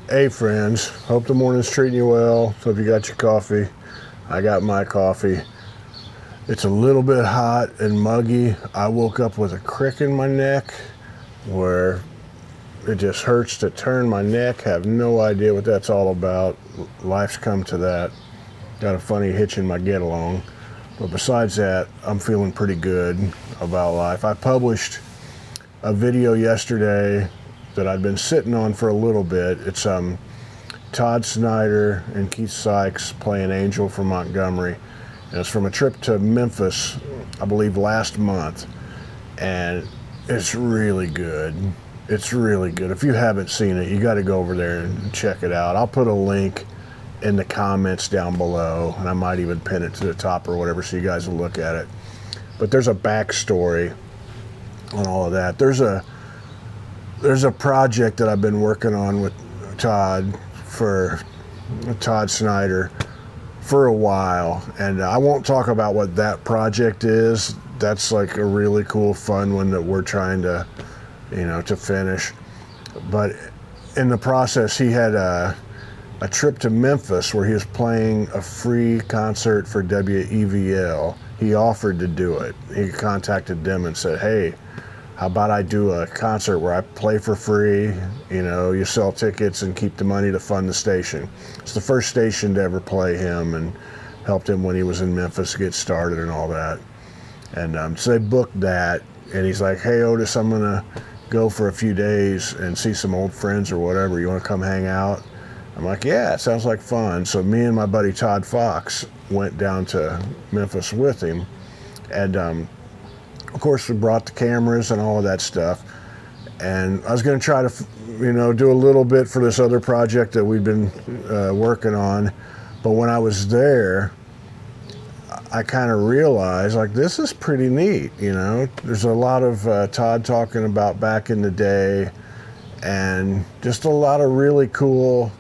Hey friends, hope the morning's treating you well. Hope you got your coffee. I got my coffee. It's a little bit hot and muggy. I woke up with a crick in my neck where it just hurts to turn my neck. Have no idea what that's all about. Life's come to that. Got a funny hitch in my get along. But besides that, I'm feeling pretty good about life. I published a video yesterday that I'd been sitting on for a little bit. It's Todd Snyder and Keith Sykes playing Angel from Montgomery. And it's from a trip to Memphis, I believe last month. And it's really good. It's really good. If you haven't seen it, you got to go over there and check it out. I'll put a link in the comments down below, and I might even pin it to the top or whatever so you guys will look at it. But there's a backstory on all of that. There's a project that I've been working on with Todd Snyder for a while, and I won't talk about what that project is. That's like a really cool, fun one that we're trying to, to finish. But in the process, he had a trip to Memphis where he was playing a free concert for WEVL. He offered to do it. He contacted them and said, hey, how about I do a concert where I play for free, you sell tickets and keep the money to fund the station. It's the first station to ever play him and helped him when he was in Memphis get started and all that. And so they booked that, and he's like, hey, Otis, I'm going to go for a few days and see some old friends or whatever. You want to come hang out? I'm like, yeah, it sounds like fun. So me and my buddy Todd Fox went down to Memphis with him. And of course, we brought the cameras and all of that stuff. And I was going to try to, do a little bit for this other project that we've been working on. But when I was there, I kind of realized, like, this is pretty neat, There's a lot of Todd talking about back in the day and just a lot of really cool,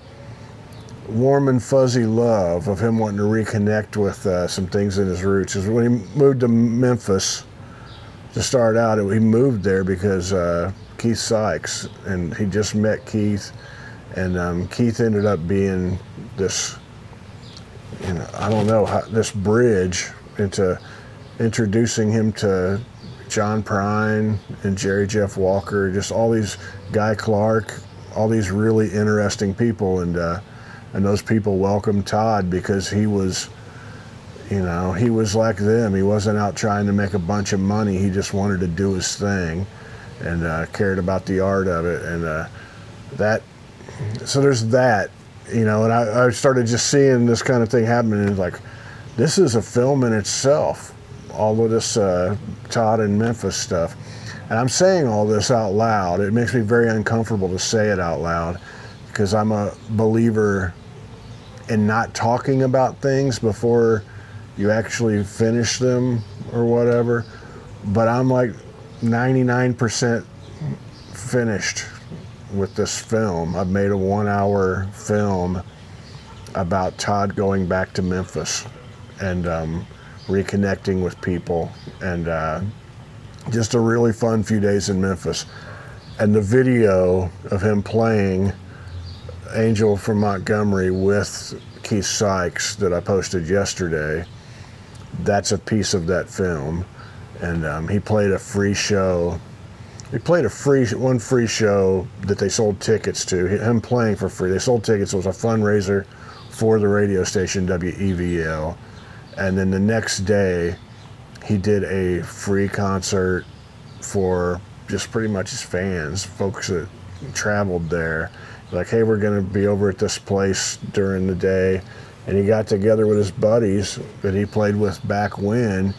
warm and fuzzy love of him wanting to reconnect with some things in his roots. Because when he moved to Memphis to start out, he moved there because Keith Sykes, and he just met Keith, and Keith ended up being this, this bridge into introducing him to John Prine and Jerry Jeff Walker, just all these, Guy Clark, all these really interesting people, and those people welcomed Todd because he was, he was like them. He wasn't out trying to make a bunch of money. He just wanted to do his thing and cared about the art of it. And so there's that, and I started just seeing this kind of thing happening, and like, this is a film in itself, all of this Todd and Memphis stuff. And I'm saying all this out loud. It makes me very uncomfortable to say it out loud because I'm a believer in not talking about things before you actually finish them or whatever. But I'm like 99% finished with this film. I've made a 1-hour film about Todd going back to Memphis and reconnecting with people, and just a really fun few days in Memphis. And the video of him playing Angel from Montgomery with Keith Sykes that I posted yesterday, that's a piece of that film. And he played a free show. He played one free show that they sold tickets to, him playing for free. They sold tickets. It was a fundraiser for the radio station WEVL. And then the next day, he did a free concert for just pretty much his fans, folks that traveled there. Like, hey, we're going to be over at this place during the day. And he got together with his buddies that he played with back when,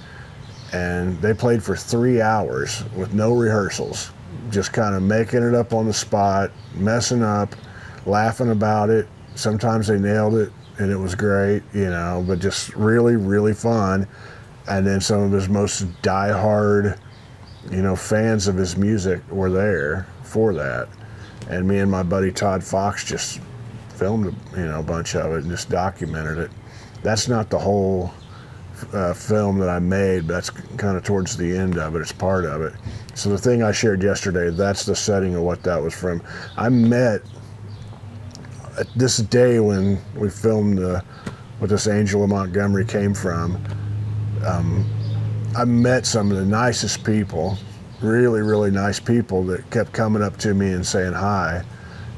and they played for 3 hours with no rehearsals, just kind of making it up on the spot, messing up, laughing about it. Sometimes they nailed it, and it was great, but just really, really fun. And then some of his most diehard, fans of his music were there for that. And me and my buddy Todd Fox just filmed, a bunch of it and just documented it. That's not the whole film that I made, but that's kind of towards the end of it. It's part of it. So the thing I shared yesterday, that's the setting of what that was from. I met this day when we filmed what this Angel of Montgomery came from, I met some of the nicest people, really, really nice people that kept coming up to me and saying hi.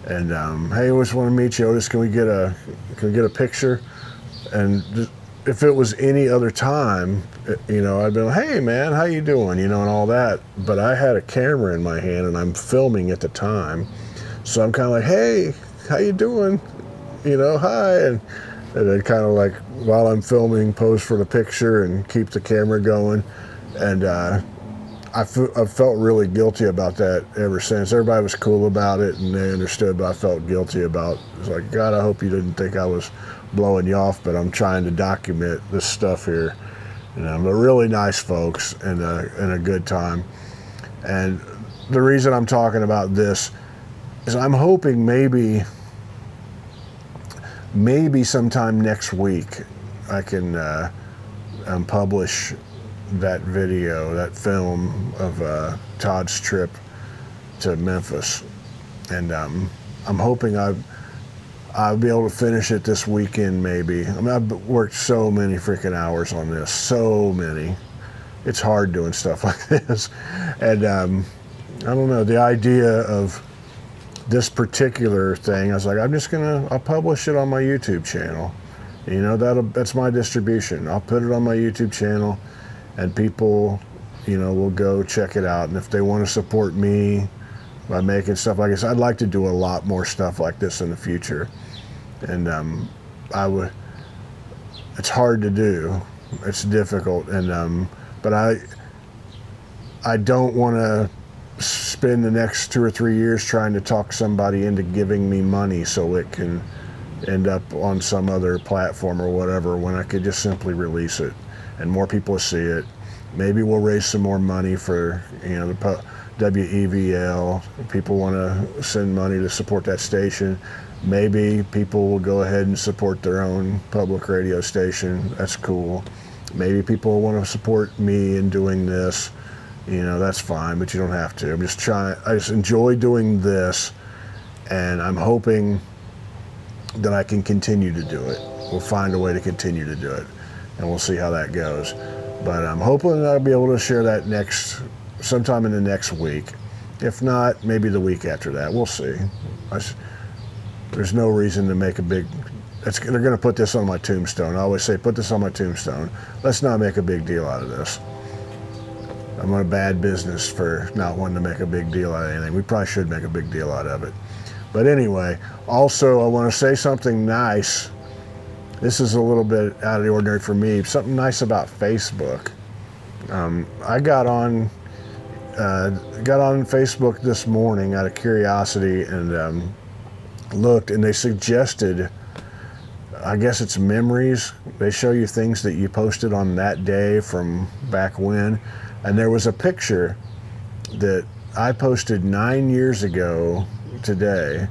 And hey, I just want to meet you, Otis. Can we get a picture? And if it was any other time, you know, I'd be like, hey man, how you doing? You know, and all that. But I had a camera in my hand and I'm filming at the time. So I'm kind of like, hey, how you doing? You know, hi. And then kind of like, while I'm filming, pose for the picture and keep the camera going. And I've felt really guilty about that ever since. Everybody was cool about it and they understood, but I felt guilty about it. It's like, God, I hope you didn't think I was blowing you off, but I'm trying to document this stuff here. You know, they're really nice folks and a good time. And the reason I'm talking about this is I'm hoping maybe sometime next week I can publish that video, that film of Todd's trip to Memphis. And I'm hoping I'll be able to finish it this weekend maybe. I mean, I've worked so many freaking hours on this, so many. It's hard doing stuff like this. And I don't know, the idea of this particular thing, I was like, I'll publish it on my YouTube channel. You know, that's my distribution. I'll put it on my YouTube channel and people, you know, will go check it out. And if they want to support me by making stuff like this, I'd like to do a lot more stuff like this in the future. And it's hard to do. It's difficult. And, but I don't want to spend the next 2 or 3 years trying to talk somebody into giving me money so it can end up on some other platform or whatever, when I could just simply release it and more people will see it. Maybe we'll raise some more money for, you know, the WEVL. People want to send money to support that station. Maybe people will go ahead and support their own public radio station. That's cool. Maybe people want to support me in doing this. You know, that's fine, but you don't have to. I just enjoy doing this, and I'm hoping that I can continue to do it. We'll find a way to continue to do it, and we'll see how that goes. But I'm hoping that I'll be able to share that sometime in the next week. If not, maybe the week after that. We'll see. There's no reason to make a big... They're going to put this on my tombstone. I always say, put this on my tombstone. Let's not make a big deal out of this. I'm in a bad business for not wanting to make a big deal out of anything. We probably should make a big deal out of it. But anyway, also I want to say something nice. This is a little bit out of the ordinary for me. Something nice about Facebook. I got on Facebook this morning out of curiosity and looked, and they suggested, I guess it's memories. They show you things that you posted on that day from back when. And there was a picture that I posted 9 years ago today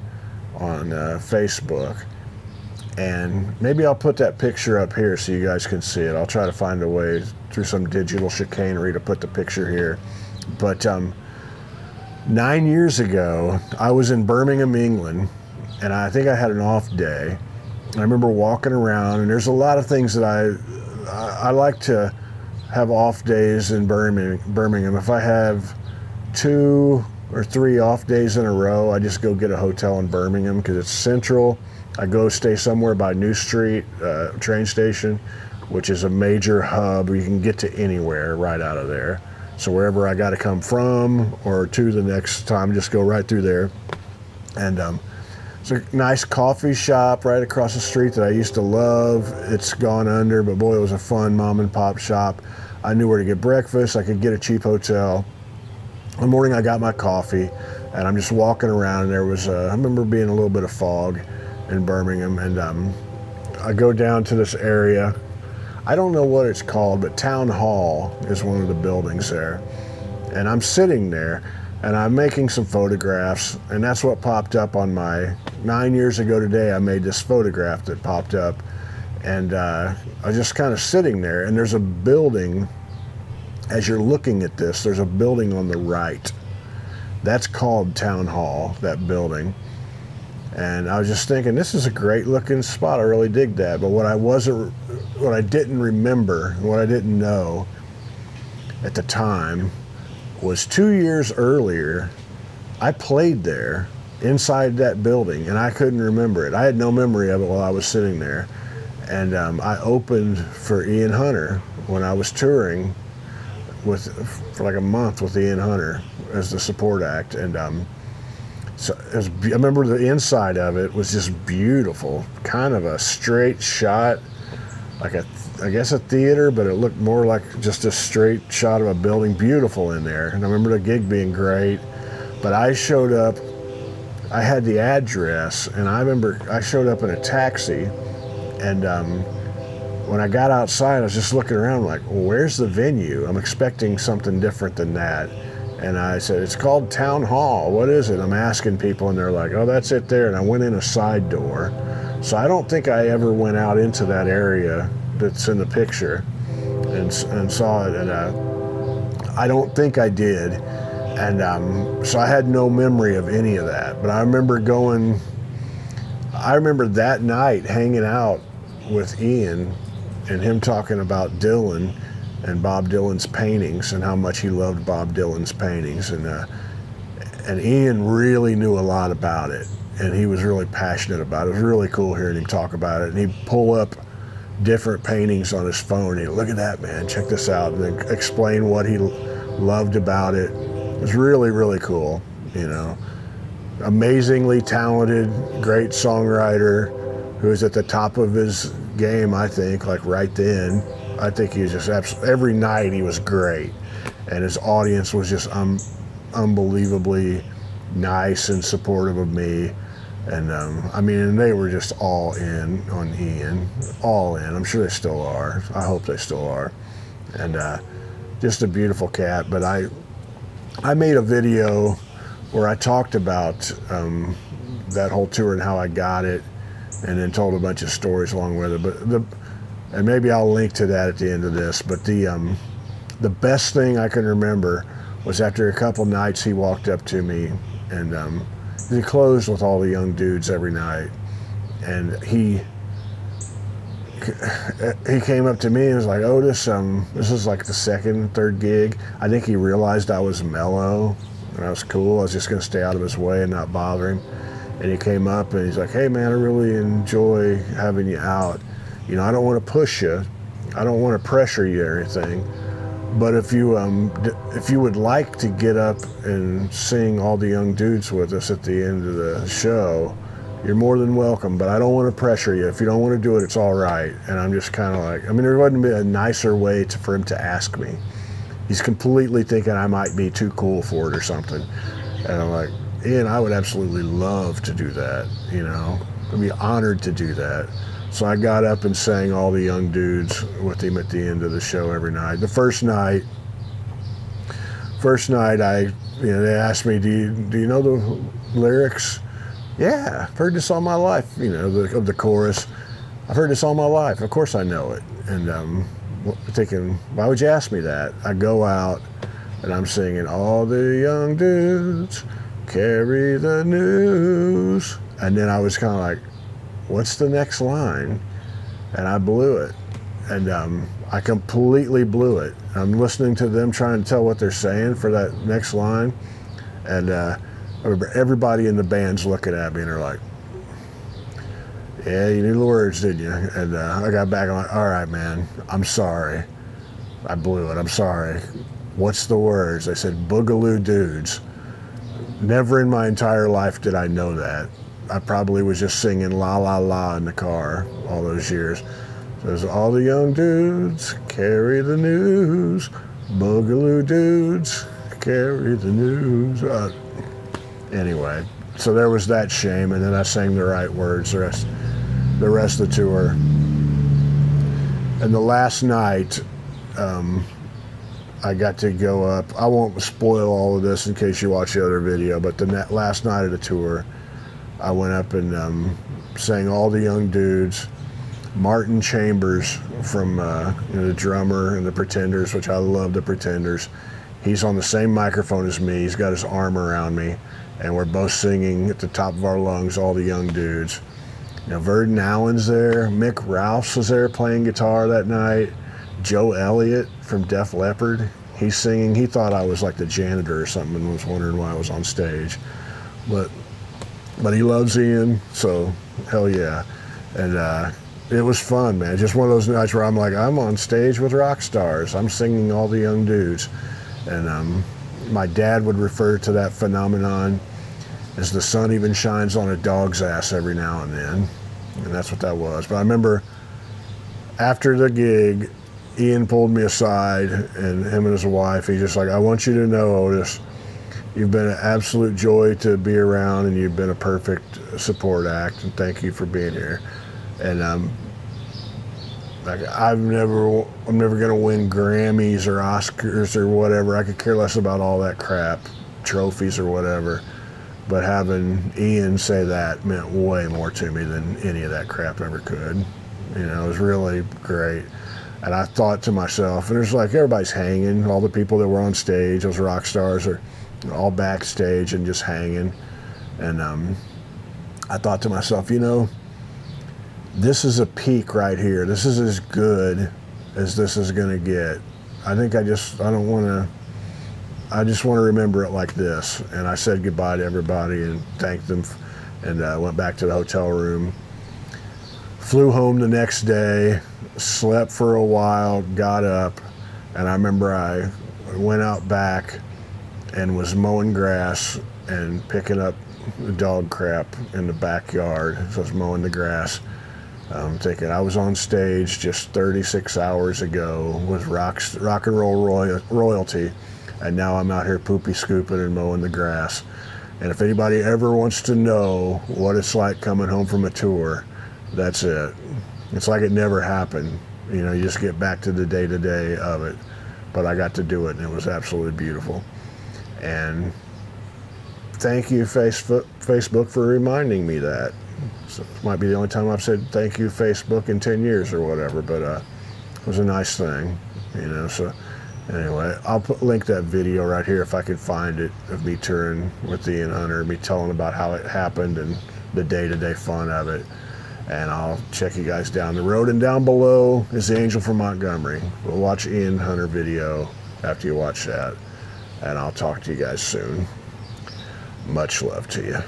on Facebook. And maybe I'll put that picture up here so you guys can see it. I'll try to find a way through some digital chicanery to put the picture here. But 9 years ago, I was in Birmingham, England, and I think I had an off day. I remember walking around, and there's a lot of things that I like to have off days in Birmingham. If I have 2 or 3 off days in a row, I just go get a hotel in Birmingham because it's central. I go stay somewhere by New Street train station, which is a major hub. You can get to anywhere right out of there. So wherever I got to come from or to the next time, just go right through there. And it's a nice coffee shop right across the street that I used to love. It's gone under, but boy, it was a fun mom and pop shop. I knew where to get breakfast. I could get a cheap hotel. One morning I got my coffee and I'm just walking around, and there was, I remember being a little bit of fog in Birmingham, and I go down to this area. I don't know what it's called, but Town Hall is one of the buildings there. And I'm sitting there and I'm making some photographs, and that's what popped up on my 9 years ago today. I made this photograph that popped up, and I was just kind of sitting there, and there's a building. As you're looking at this, there's a building on the right. That's called Town Hall, that building. And I was just thinking, this is a great looking spot. I really dig that. But what I didn't remember, what I didn't know at the time was 2 years earlier, I played there inside that building, and I couldn't remember it. I had no memory of it while I was sitting there. And I opened for Ian Hunter when I was touring for like a month with Ian Hunter as the support act. And so I remember the inside of it was just beautiful, kind of a straight shot, like I guess a theater, but it looked more like just a straight shot of a building, beautiful in there. And I remember the gig being great, but I showed up, I had the address, and I remember I showed up in a taxi, and when I got outside, I was just looking around like, well, where's the venue? I'm expecting something different than that. And I said, it's called Town Hall. What is it? I'm asking people, and they're like, oh, that's it there. And I went in a side door. So I don't think I ever went out into that area that's in the picture and saw it. And I don't think I did. And so I had no memory of any of that. But I remember that night hanging out with Ian and him talking about Dylan and Bob Dylan's paintings and how much he loved Bob Dylan's paintings. And Ian really knew a lot about it, and he was really passionate about it. It was really cool hearing him talk about it. And he'd pull up different paintings on his phone. He'd look at that, man, check this out, and then explain what he loved about it. It was really, really cool, you know. Amazingly talented, great songwriter who was at the top of his game, I think, like right then. I think he was just every night he was great, and his audience was just unbelievably nice and supportive of me. And I mean, and they were just all in on Ian, all in. I'm sure they still are. I hope they still are. And just a beautiful cat. But I made a video where I talked about that whole tour and how I got it, and then told a bunch of stories along with it. And maybe I'll link to that at the end of this. But the best thing I can remember was after a couple nights, he walked up to me, and he closed with all the young dudes every night, and he came up to me and was like, Otis, this is like the second, third gig. I think he realized I was mellow and I was cool. I was just gonna stay out of his way and not bother him. And he came up and he's like, hey man, I really enjoy having you out. You know, I don't want to push you. I don't want to pressure you or anything. But if you would like to get up and sing All the Young Dudes with us at the end of the show, you're more than welcome. But I don't want to pressure you. If you don't want to do it, it's all right. And I'm just kind of like, I mean, there wouldn't be a nicer way for him to ask me. He's completely thinking I might be too cool for it or something. And I'm like, Ian, I would absolutely love to do that. You know, I'd be honored to do that. So I got up and sang All the Young Dudes with him at the end of the show every night. The first night, they asked me, do you know the lyrics? Yeah, I've heard this all my life, you know, of the chorus. I've heard this all my life. Of course I know it. And thinking, why would you ask me that? I go out and I'm singing, all the young dudes carry the news. And then I was kind of like, what's the next line? And I blew it. And I completely blew it. I'm listening to them trying to tell what they're saying for that next line. And everybody in the band's looking at me and they're like, yeah, you knew the words, didn't you? And I got back, I'm like, all right, man, I'm sorry. I blew it, I'm sorry. What's the words? They said, Boogaloo Dudes. Never in my entire life did I know that. I probably was just singing La La La in the car all those years. So it was all the young dudes carry the news. Boogaloo dudes carry the news. Anyway, so there was that shame, and then I sang the right words the rest of the tour. And the last night, I got to go up. I won't spoil all of this in case you watch the other video, but the last night of the tour, I went up and sang All the Young Dudes. Martin Chambers from the drummer and the Pretenders, which I love the Pretenders. He's on the same microphone as me. He's got his arm around me. and we're both singing at the top of our lungs, all the young dudes. You know, Verdon Allen's there. Mick Rouse was there playing guitar that night. Joe Elliott from Def Leppard, he's singing. He thought I was like the janitor or something and was wondering why I was on stage. But he loves Ian, so hell yeah. And it was fun, man. Just one of those nights where I'm like, I'm on stage with rock stars. I'm singing all the young dudes. And my dad would refer to that phenomenon as the sun even shines on a dog's ass every now and then. And that's what that was. But I remember after the gig, Ian pulled me aside, and him and his wife, he's just like, I want you to know, Otis, you've been an absolute joy to be around, and you've been a perfect support act, and thank you for being here. And like, I'm never gonna win Grammys or Oscars or whatever. I could care less about all that crap, trophies or whatever. But having Ian say that meant way more to me than any of that crap ever could. You know, it was really great. And I thought to myself, and there's like everybody's hanging, all the people that were on stage, those rock stars are all backstage and just hanging. And I thought to myself, you know, this is a peak right here. This is as good as this is gonna get. I just want to remember it like this. And I said goodbye to everybody and thanked them, and went back to the hotel room. Flew home the next day, slept for a while, got up, and I remember I went out back and was mowing grass and picking up the dog crap in the backyard. So I was mowing the grass. Thinking I was on stage just 36 hours ago with rock and roll royalty, and now I'm out here poopy scooping and mowing the grass. And if anybody ever wants to know what it's like coming home from a tour, that's it. It's like it never happened. You know, you just get back to the day-to-day of it. But I got to do it, and it was absolutely beautiful. And thank you, Facebook, for reminding me that. So it might be the only time I've said thank you, Facebook, in 10 years or whatever, but it was a nice thing, you know. So anyway, I'll link that video right here if I can find it, of me touring with Ian Hunter, me telling about how it happened and the day-to-day fun of it. And I'll check you guys down the road. And down below is the Angel from Montgomery. We'll watch Ian Hunter video after you watch that. And I'll talk to you guys soon. Much love to you.